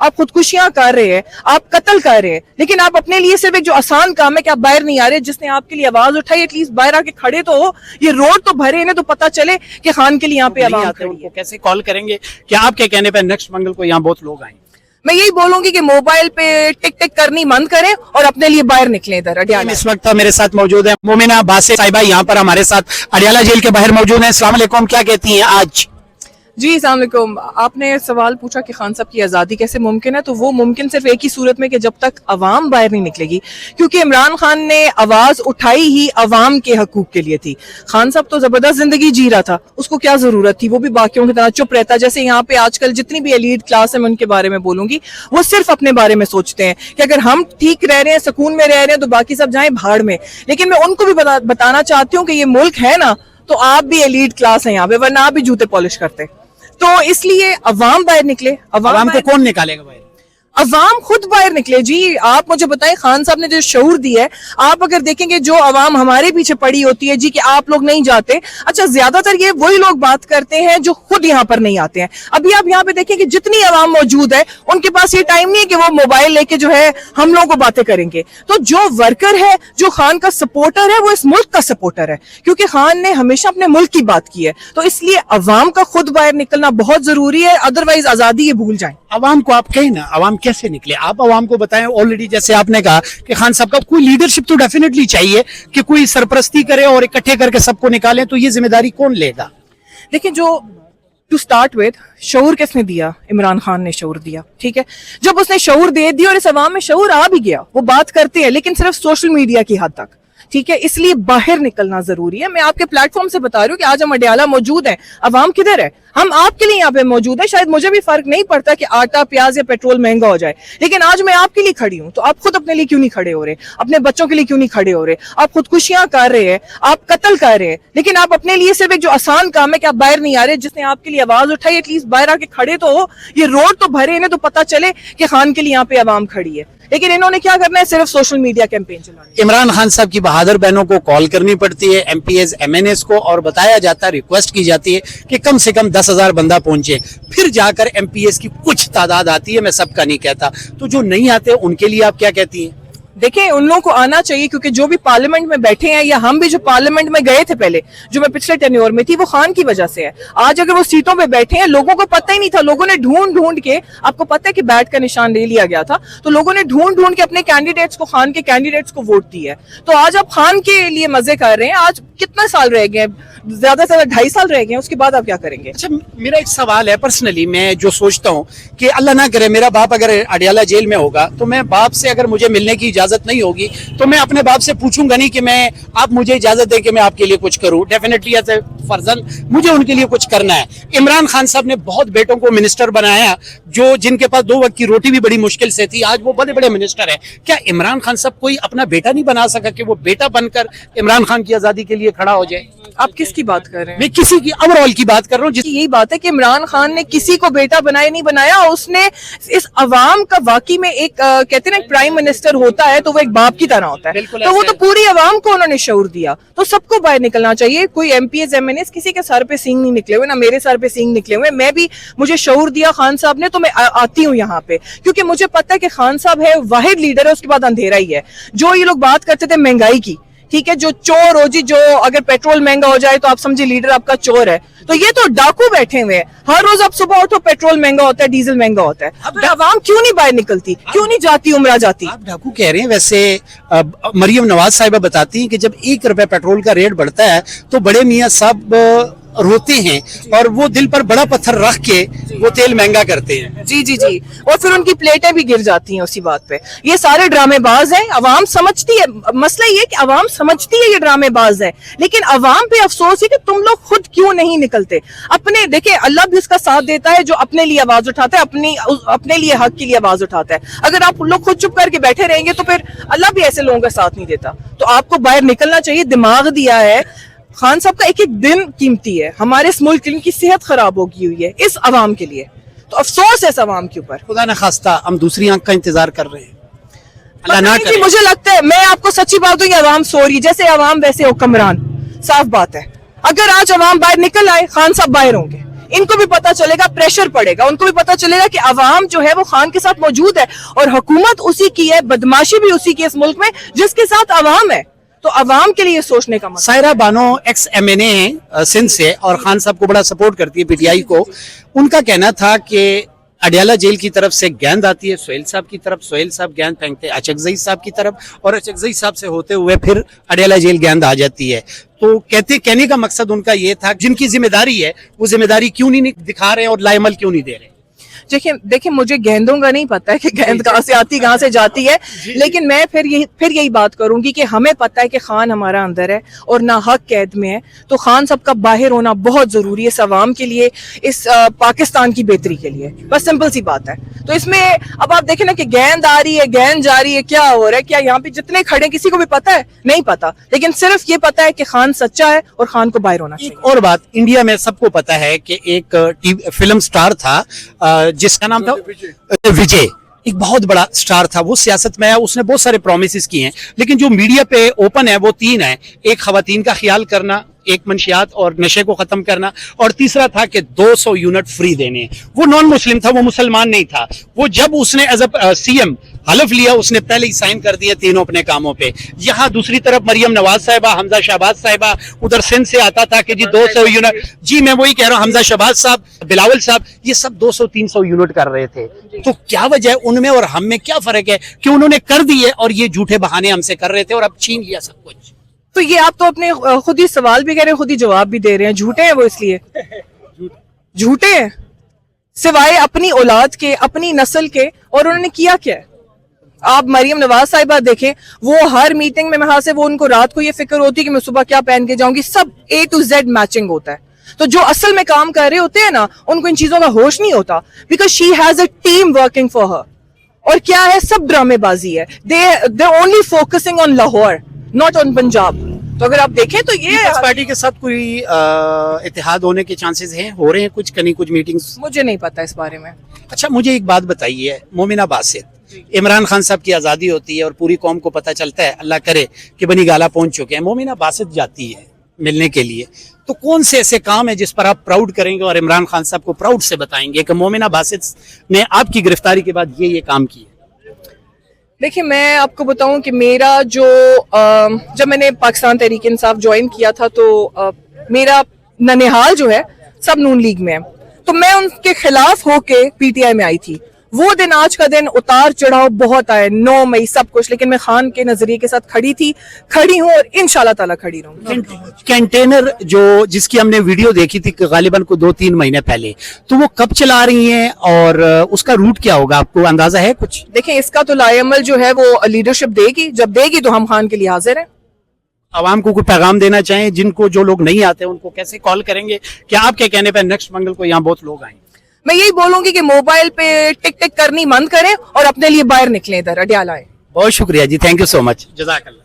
آپ خودکشیاں کر رہے ہیں, آپ قتل کر رہے ہیں, لیکن آپ اپنے لیے صرف ایک جو آسان کام ہے کہ آپ باہر نہیں آ رہے, جس نے آپ کے لیے آواز اٹھائی ایٹ لیسٹ باہر آ کے کھڑے تو ہو, یہ روڈ تو بھرے ہیں تو پتہ چلے کہ خان کے لیے یہاں پہ عوام کھڑی ہے. کیسے کال کریں گے؟ کیا آپ کے کہنے پہ نیکسٹ منگل کو یہاں بہت لوگ آئیں؟ میں یہی بولوں گی کہ موبائل پہ ٹک ٹک کرنی بند کریں اور اپنے لیے باہر نکلیں. ادھر اڈیالہ اس وقت میرے ساتھ موجود ہیں مومنہ باسط صاحبہ, یہاں پر ہمارے ساتھ اڈیالہ جیل کے باہر موجود ہیں. السلام علیکم, کیا کہتی ہیں آج؟ جی السلام علیکم. آپ نے سوال پوچھا کہ خان صاحب کی آزادی کیسے ممکن ہے, تو وہ ممکن صرف ایک ہی صورت میں کہ جب تک عوام باہر نہیں نکلے گی, کیونکہ عمران خان نے آواز اٹھائی ہی عوام کے حقوق کے لیے تھی. خان صاحب تو زبردست زندگی جی رہا تھا, اس کو کیا ضرورت تھی, وہ بھی باقیوں کی طرح چپ رہتا. جیسے یہاں پہ آج کل جتنی بھی ایلیٹ کلاس ہے میں ان کے بارے میں بولوں گی, وہ صرف اپنے بارے میں سوچتے ہیں کہ اگر ہم ٹھیک رہ رہے ہیں, سکون میں رہ رہے ہیں, تو باقی سب جائیں بھاڑ میں. لیکن میں ان کو بھی بتانا چاہتی ہوں کہ یہ ملک ہے نا, تو آپ بھی ایلیٹ کلاس ہیں یہاں پہ, ورنہ آپ بھی جوتے پالش کرتے. تو اس لیے عوام باہر نکلے. عوام کو کون نکالے گا باہر؟ عوام خود باہر نکلے. جی آپ مجھے بتائیں, خان صاحب نے جو شعور دیا ہے, آپ اگر دیکھیں گے جو عوام ہمارے پیچھے پڑی ہوتی ہے جی کہ آپ لوگ نہیں جاتے, اچھا زیادہ تر یہ وہی لوگ بات کرتے ہیں جو خود یہاں پر نہیں آتے ہیں. ابھی آپ یہاں پہ دیکھیں کہ جتنی عوام موجود ہے ان کے پاس یہ ٹائم نہیں ہے کہ وہ موبائل لے کے جو ہے ہم لوگوں کو باتیں کریں گے. تو جو ورکر ہے, جو خان کا سپورٹر ہے, وہ اس ملک کا سپورٹر ہے, کیونکہ خان نے ہمیشہ اپنے ملک کی بات کی ہے. تو اس لیے عوام کا خود باہر نکلنا بہت ضروری ہے, ادروائز آزادی یہ بھول جائیں. عوام کو آپ کہیں نا, عوام کیسے نکلے؟ آپ عوام کو بتائیں. آلریڈی جیسے آپ نے کہا کہ خان صاحب کا کوئی لیڈرشپ تو ڈیفینیٹلی چاہیے کہ کوئی سرپرستی کرے اور اکٹھے کر کے سب کو نکالیں, تو یہ ذمہ داری کون لے گا؟ دیکھیں, جو ٹو سٹارٹ وتھ شعور کس نے دیا؟ عمران خان نے شعور دیا. ٹھیک ہے, جب اس نے شعور دے دیا اور اس عوام میں شعور آ بھی گیا, وہ بات کرتے ہیں لیکن صرف سوشل میڈیا کی حد تک. ٹھیک ہے, اس لیے باہر نکلنا ضروری ہے. میں آپ کے پلیٹ فارم سے بتا رہی ہوں کہ آج ہم اڈیالہ موجود ہیں, عوام کدھر ہے؟ ہم آپ کے لیے یہاں پہ موجود ہیں. شاید مجھے بھی فرق نہیں پڑتا کہ آٹا پیاز یا پیٹرول مہنگا ہو جائے, لیکن آج میں آپ کے لیے کھڑی ہوں. تو آپ خود اپنے لیے کیوں نہیں کھڑے ہو رہے؟ اپنے بچوں کے لیے کیوں نہیں کھڑے ہو رہے؟ آپ خودکشیاں کر رہے ہیں, آپ قتل کر رہے ہیں, لیکن آپ اپنے لیے صرف ایک جو آسان کام ہے کہ آپ باہر نہیں آ رہے, جس نے آپ کے لیے آواز اٹھائی ایٹ لیسٹ باہر آ کے کھڑے تو ہو. یہ روڈ تو بھرے ہیں تو پتہ چلے کہ خان کے لیے یہاں پہ عوام کھڑی ہے. لیکن انہوں نے کیا کرنا ہے, صرف سوشل میڈیا کیمپین چلانا. عمران خان صاحب کی بہادر بہنوں کو کال کرنی پڑتی ہے, MPAs MNAs کو, اور بتایا جاتا ہے, ریکویسٹ کی جاتی ہے کہ کم سے کم 10,000 بندہ پہنچے. پھر جا کر ایم پی ایس کی کچھ تعداد آتی ہے, میں سب کا نہیں کہتا. تو جو نہیں آتے ان کے لیے آپ کیا کہتی ہیں؟ دیکھیں, ان لوگوں کو آنا چاہیے, کیونکہ جو بھی پارلیمنٹ میں بیٹھے ہیں, یا ہم بھی جو پارلیمنٹ میں گئے تھے پہلے, جو میں پچھلے ٹینیور میں تھی, وہ خان کی وجہ سے ہے. آج اگر وہ سیٹوں پہ بیٹھے ہیں, لوگوں کو پتہ ہی نہیں تھا, لوگوں نے ڈھونڈ کے, آپ کو پتہ ہے کہ بیٹ کا نشان لے لیا گیا تھا, تو لوگوں نے ڈھونڈ کے اپنے کینڈیڈیٹس کو, خان کے کینڈیڈیٹس کو ووٹ دی ہے. تو آج آپ خان کے لیے مزے کر رہے ہیں. آج کتنا سال رہ گئے؟ زیادہ سے زیادہ 2.5 سال رہ گئے ہیں. اس کے بعد آپ کیا کریں گے؟ اچھا, میرا ایک سوال ہے پرسنلی, میں جو سوچتا ہوں کہ اللہ نہ کرے میرا باپ اگر اڈیالہ جیل میں ہوگا, تو میں باپ سے اگر مجھے ملنے کی اجازت نہیں ہوگی تو میں اپنے باپ سے پوچھوں گا نہیں کہ میں, آپ مجھے اجازت دیں کہ میں آپ کے لیے کچھ کروں. ڈیفینیٹلی ایز اے فرزند مجھے ان کے لیے کچھ کرنا ہے. عمران خان صاحب نے بہت بیٹوں کو منسٹر بنایا, جو جن کے پاس 2 وقت کی روٹی بھی بڑی مشکل سے تھی, آج وہ بڑے بڑے منسٹر ہیں. کیا عمران خان صاحب کوئی اپنا بیٹا نہیں بنا سکا کہ وہ بیٹا بن کر عمران خان کی آزادی کے لیے کھڑا ہو جائے؟ آپ کس کی بات کر رہے ہیں؟ میں کسی کی اوور آل کی بات کر رہا ہوں. یہی بات ہے کہ عمران خان نے کسی کو بیٹا بنایا نہیں بنایا, اس نے اس عوام کا واقعی میں ایک کہتے ہیں نا, پرائم منسٹر ہوتا ہے تو وہ ایک باپ کی طرح ہوتا ہے, تو وہ تو پوری عوام کو انہوں نے شعور دیا. تو سب کو باہر نکلنا چاہیے. کوئی MPAs MNAs کسی کے سر پہ سینگ نہیں نکلے ہوئے, نہ میرے سر پہ سینگ نکلے ہوئے. میں بھی, مجھے شعور دیا خان صاحب نے, تو میں آتی ہوں یہاں پہ, کیونکہ مجھے پتہ ہے کہ خان صاحب ہے واحد لیڈر ہے, اس کے بعد اندھیرا ہی ہے. جو یہ لوگ بات کرتے تھے مہنگائی کی, ٹھیک ہے, جو چور ہو جی, جو اگر پیٹرول مہنگا ہو جائے تو آپ سمجھے لیڈر آپ کا چور ہے, تو یہ تو ڈاکو بیٹھے ہوئے ہیں. ہر روز آپ صبح اٹھو, پیٹرول مہنگا ہوتا ہے, ڈیزل مہنگا ہوتا ہے. عوام کیوں نہیں باہر نکلتی, کیوں نہیں جاتی, عمرہ جاتی؟ آپ ڈاکو کہہ رہے ہیں. ویسے مریم نواز صاحبہ بتاتی ہیں کہ جب 1 روپے پیٹرول کا ریٹ بڑھتا ہے تو بڑے میاں صاحب روتے ہیں, اور وہ دل پر بڑا پتھر رکھ کے وہ تیل مہنگا کرتے ہیں. جی, اور پھر ان کی پلیٹیں بھی گر جاتی ہیں اسی بات پہ. یہ سارے ڈرامے باز ہیں. عوام سمجھتی ہے, مسئلہ یہ کہ عوام سمجھتی ہے یہ ڈرامے باز ہے, لیکن عوام پہ افسوس ہے کہ تم لوگ خود کیوں نہیں نکلتے. اپنے دیکھیں, اللہ بھی اس کا ساتھ دیتا ہے جو اپنے لیے آواز اٹھاتا ہے, اپنے لیے حق کے لیے آواز اٹھاتا ہے. اگر آپ لوگ خود چپ کر کے بیٹھے رہیں گے تو پھر اللہ بھی ایسے لوگوں کا ساتھ نہیں دیتا. تو آپ کو باہر نکلنا چاہیے. دماغ دیا ہے خان صاحب کا, ایک ایک دن قیمتی ہے. ہمارے اس ملک کی صحت خراب ہو گئی ہوئی ہے اس عوام کے لیے, تو افسوس ہے اس عوام کے اوپر. خدا نہ خواستہ ہم دوسری آنکھ کا انتظار کر رہے ہیں. اللہ نہ کرے. مجھے لگتا ہے, میں آپ کو سچی بات ہوں, یہ عوام سو رہی ہے. جیسے عوام ویسے حکمران, صاف بات ہے. اگر آج عوام باہر نکل آئے, خان صاحب باہر ہوں گے. ان کو بھی پتا چلے گا, پریشر پڑے گا, ان کو بھی پتا چلے گا کہ عوام جو ہے وہ خان کے ساتھ موجود ہے اور حکومت اسی کی ہے, بدماشی بھی اسی کی ہے اس ملک میں جس کے ساتھ عوام ہے. تو عوام کے لیے سوچنے کا مسئلہ. سائرہ بانو ایکس MNA ہیں سندھ سے اور خان صاحب کو بڑا سپورٹ کرتی ہے پی ٹی آئی کو. ان کا کہنا تھا کہ اڈیالہ جیل کی طرف سے گیند آتی ہے سہیل صاحب کی طرف, سہیل صاحب گیند پھینکتے اچکزئی صاحب کی طرف اور اچکزئی صاحب سے ہوتے ہوئے پھر اڈیالہ جیل گیند آ جاتی ہے. تو کہنے کا مقصد ان کا یہ تھا جن کی ذمہ داری ہے وہ ذمہ داری کیوں نہیں دکھا رہے اور لائے عمل کیوں نہیں دے رہے. دیکھیں مجھے گیندوں کا نہیں پتا ہے کہ گیند کہاں سے آتی کہاں سے جاتی ہے, لیکن میں پھر یہی بات کروں گی کہ ہمیں پتا ہے کہ خان ہمارا اندر ہے اور ناحق قید میں ہے, تو خان صاحب کا باہر ہونا بہت ضروری ہے اس عوام کے لیے, اس پاکستان کی بہتری کے لیے. بس سمپل سی بات ہے. تو اس میں اب آپ دیکھیں نا کہ گیند آ رہی ہے, گیند جا رہی ہے, کیا ہو رہا ہے, کیا یہاں پہ جتنے کھڑے کسی کو بھی پتا ہے؟ نہیں پتا, لیکن صرف یہ پتا ہے کہ خان سچا ہے اور خان کو باہر ہونا چاہیے. ایک اور بات, انڈیا میں سب کو پتا ہے کہ ایک فلم سٹار تھا جس کا نام تھا وجے, ایک بہت بڑا سٹار تھا, وہ سیاست میں ہے, اس نے بہت سارے پرومیسز کیے ہیں, لیکن جو میڈیا پہ اوپن ہے وہ 3 ہیں. ایک خواتین کا خیال کرنا, ایک منشیات اور نشے کو ختم کرنا, اور تیسرا تھا کہ 200 یونٹ فری دینے. وہ نان مسلم تھا, وہ مسلمان نہیں تھا. وہ جب اس نے ایز اے CM حلف لیا, اس نے پہلے ہی سائن کر دیا تینوں اپنے کاموں پہ. یہاں دوسری طرف مریم نواز صاحبہ, حمزہ شہباز صاحبہ, ادھر سندھ سے آتا تھا کہ جی 200 یونٹ, جی میں وہی کہہ رہا ہوں, حمزہ شہباز صاحب, بلاول صاحب, یہ سب 200-300 یونٹ کر رہے تھے. تو کیا وجہ ہے, ان میں اور ہم میں کیا فرق ہے کہ انہوں نے کر دیے اور یہ جھوٹے بہانے ہم سے کر رہے تھے اور اب چھین لیا سب کچھ. تو یہ آپ تو اپنے خود ہی سوال بھی کہہ رہے ہیں, خود ہی جواب بھی دے رہے ہیں. جھوٹے ہیں وہ اس لیے جھوٹے ہیں, سوائے اپنی اولاد کے, اپنی نسل کے, اور انہوں نے کیا کیا ہے؟ آپ مریم نواز صاحبہ دیکھیں, وہ ہر میٹنگ میں وہاں سے وہ ان کو رات کو یہ فکر ہوتی ہے کہ میں صبح کیا پہن کے جاؤں گی, سب A to Z میچنگ ہوتا ہے. تو جو اصل میں کام کر رہے ہوتے ہیں نا, ان کو ان چیزوں کا ہوش نہیں ہوتا, because she has a team working for her. اور کیا ہے, سب ڈرامے بازی ہے. They only focusing on Lahore, not on Punjab. تو اگر آپ دیکھیں تو یہ پیپلز پارٹی کے ساتھ کوئی اتحاد ہونے کے چانسز ہیں, ہو رہے ہیں کچھ کچھ میٹنگز؟ مجھے نہیں پتا اس بارے میں. اچھا مجھے ایک بات بتائیے, مومنہ باسط, عمران خان صاحب کی آزادی ہوتی ہے اور پوری قوم کو پتہ چلتا ہے, اللہ کرے کہ بنی گالہ پہنچ چکے ہیں, مومنہ باسط جاتی ہے ملنے کے لیے, تو کون سے ایسے کام ہے جس پر آپ پراؤڈ کریں گے اور عمران خان صاحب کو پراؤڈ سے بتائیں گے کہ مومنہ باسط نے آپ کی گرفتاری کے بعد یہ کام کیے؟ دیکھیں میں آپ کو بتاؤں کہ میرا جب میں نے پاکستان تحریک انصاف جوائن کیا تھا تو میرا ننہال جو ہے سب نون لیگ میں ہے, تو میں ان کے خلاف ہو کے PTI میں آئی تھی. وہ دن آج کا دن اتار چڑھاؤ بہت آئے, 9 مئی سب کچھ, لیکن میں خان کے نظریے کے ساتھ کھڑی ہوں اور انشاءاللہ تعالیٰ کھڑی رہوں گی. کنٹینر جس کی ہم نے ویڈیو دیکھی تھی غالباً کو 2-3 مہینے پہلے, تو وہ کب چلا رہی ہیں اور اس کا روٹ کیا ہوگا, آپ کو اندازہ ہے کچھ؟ دیکھیں اس کا تو لائے عمل جو ہے وہ لیڈرشپ دے گی, جب دے گی تو ہم خان کے لیے حاضر ہیں. عوام کو کوئی پیغام دینا چاہیں, جو لوگ نہیں آتے ان کو کیسے کال کریں گے, کیا آپ کے کہنے پہ نیکسٹ منگل کو یہاں بہت لوگ آئیں؟ میں یہی بولوں گی کہ موبائل پہ ٹک ٹک کرنی بند کریں اور اپنے لیے باہر نکلیں, ادھر اڈیالہ آئیں. بہت شکریہ جی, تھینک یو سو مچ, جزاک اللہ.